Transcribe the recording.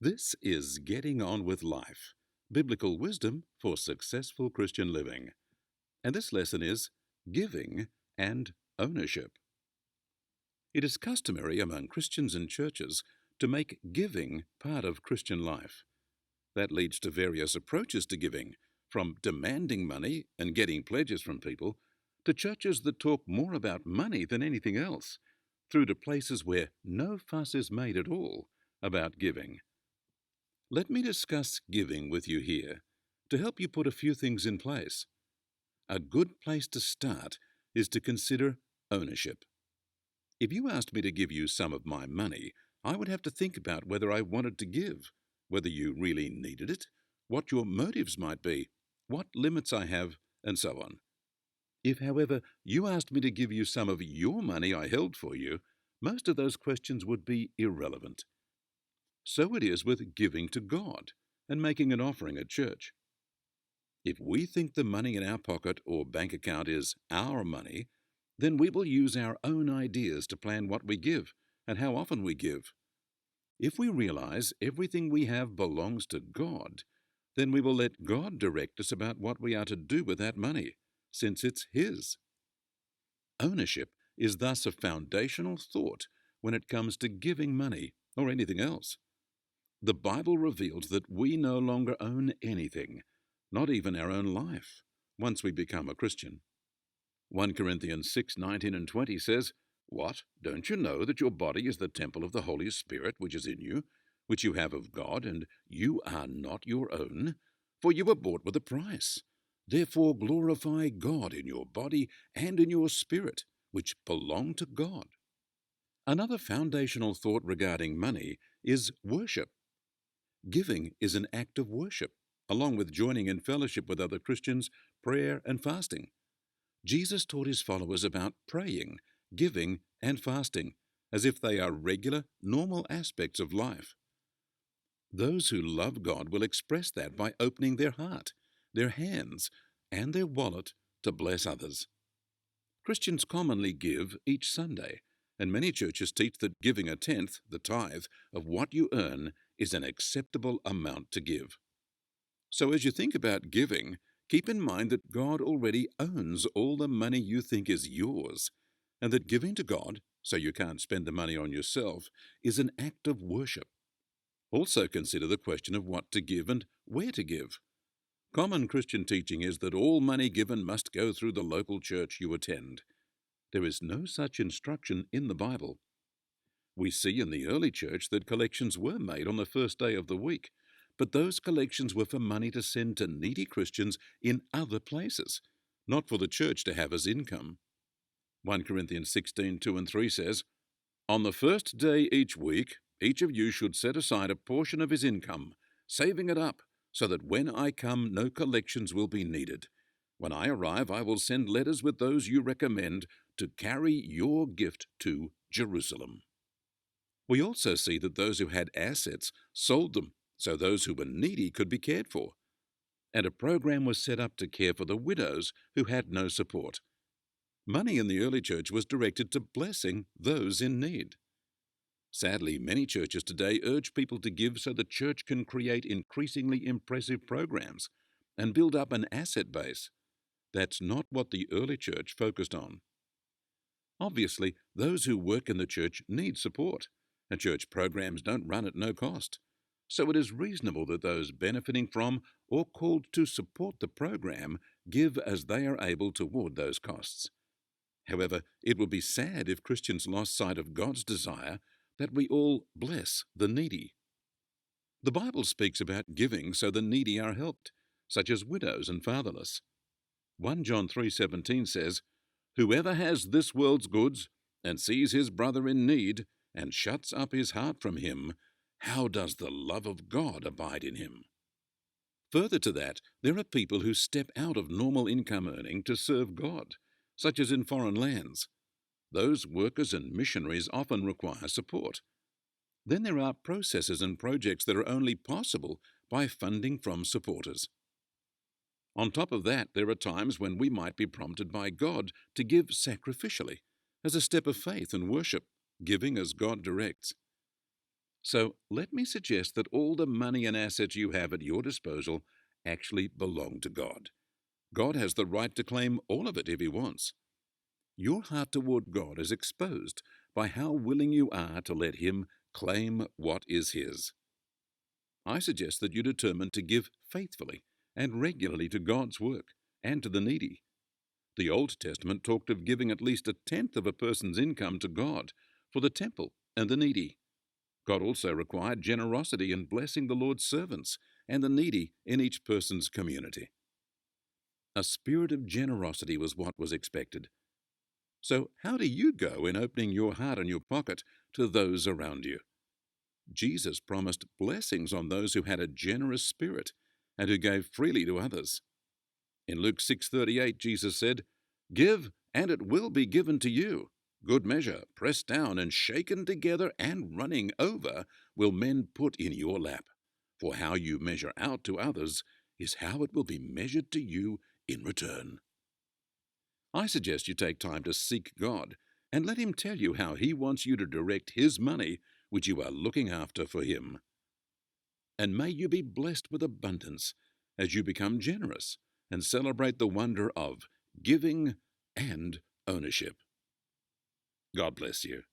This is Getting On with Life, Biblical Wisdom for Successful Christian Living. And this lesson is Giving and Ownership. It is customary among Christians and churches to make giving part of Christian life. That leads to various approaches to giving, from demanding money and getting pledges from people, to churches that talk more about money than anything else, through to places where no fuss is made at all about giving. Let me discuss giving with you here to help you put a few things in place. A good place to start is to consider ownership. If you asked me to give you some of my money, I would have to think about whether I wanted to give, whether you really needed it, what your motives might be, what limits I have, and so on. If, however, you asked me to give you some of your money I held for you, most of those questions would be irrelevant. So it is with giving to God and making an offering at church. If we think the money in our pocket or bank account is our money, then we will use our own ideas to plan what we give and how often we give. If we realize everything we have belongs to God, then we will let God direct us about what we are to do with that money, since it's His. Ownership is thus a foundational thought when it comes to giving money or anything else. The Bible reveals that we no longer own anything, not even our own life, once we become a Christian. 1 Corinthians 6:19 and 20 says, "What? Don't you know that your body is the temple of the Holy Spirit which is in you, which you have of God, and you are not your own? For you were bought with a price. Therefore glorify God in your body and in your spirit, which belong to God." Another foundational thought regarding money is worship. Giving is an act of worship, along with joining in fellowship with other Christians, prayer, and fasting. Jesus taught his followers about praying, giving, and fasting, as if they are regular, normal aspects of life. Those who love God will express that by opening their heart, their hands, and their wallet to bless others. Christians commonly give each Sunday, and many churches teach that giving a tenth, the tithe, of what you earn is an acceptable amount to give. So as you think about giving, keep in mind that God already owns all the money you think is yours, and that giving to God, so you can't spend the money on yourself, is an act of worship. Also consider the question of what to give and where to give. Common Christian teaching is that all money given must go through the local church you attend. There is no such instruction in the Bible. We see in the early church that collections were made on the first day of the week, but those collections were for money to send to needy Christians in other places, not for the church to have as income. 1 Corinthians 16:2 and 3 says, "On the first day each week, each of you should set aside a portion of his income, saving it up, so that when I come no collections will be needed. When I arrive, I will send letters with those you recommend to carry your gift to Jerusalem." We also see that those who had assets sold them so those who were needy could be cared for. And a program was set up to care for the widows who had no support. Money in the early church was directed to blessing those in need. Sadly, many churches today urge people to give so the church can create increasingly impressive programs and build up an asset base. That's not what the early church focused on. Obviously, those who work in the church need support, and church programs don't run at no cost. So it is reasonable that those benefiting from or called to support the program give as they are able toward those costs. However, it would be sad if Christians lost sight of God's desire that we all bless the needy. The Bible speaks about giving so the needy are helped, such as widows and fatherless. 1 John 3:17 says, "Whoever has this world's goods and sees his brother in need and shuts up his heart from him, how does the love of God abide in him?" Further to that, there are people who step out of normal income earning to serve God, such as in foreign lands. Those workers and missionaries often require support. Then there are processes and projects that are only possible by funding from supporters. On top of that, there are times when we might be prompted by God to give sacrificially, as a step of faith and worship, giving as God directs. So let me suggest that all the money and assets you have at your disposal actually belong to God. God has the right to claim all of it if He wants. Your heart toward God is exposed by how willing you are to let Him claim what is His. I suggest that you determine to give faithfully and regularly to God's work and to the needy. The Old Testament talked of giving at least a tenth of a person's income to God for the temple and the needy. God also required generosity in blessing the Lord's servants and the needy in each person's community. A spirit of generosity was what was expected. So, how do you go in opening your heart and your pocket to those around you? Jesus promised blessings on those who had a generous spirit and who gave freely to others. In Luke 6:38, Jesus said, "Give, and it will be given to you. Good measure, pressed down and shaken together and running over, will men put in your lap. For how you measure out to others is how it will be measured to you in return." I suggest you take time to seek God and let Him tell you how He wants you to direct His money, which you are looking after for Him. And may you be blessed with abundance as you become generous and celebrate the wonder of giving and ownership. God bless you.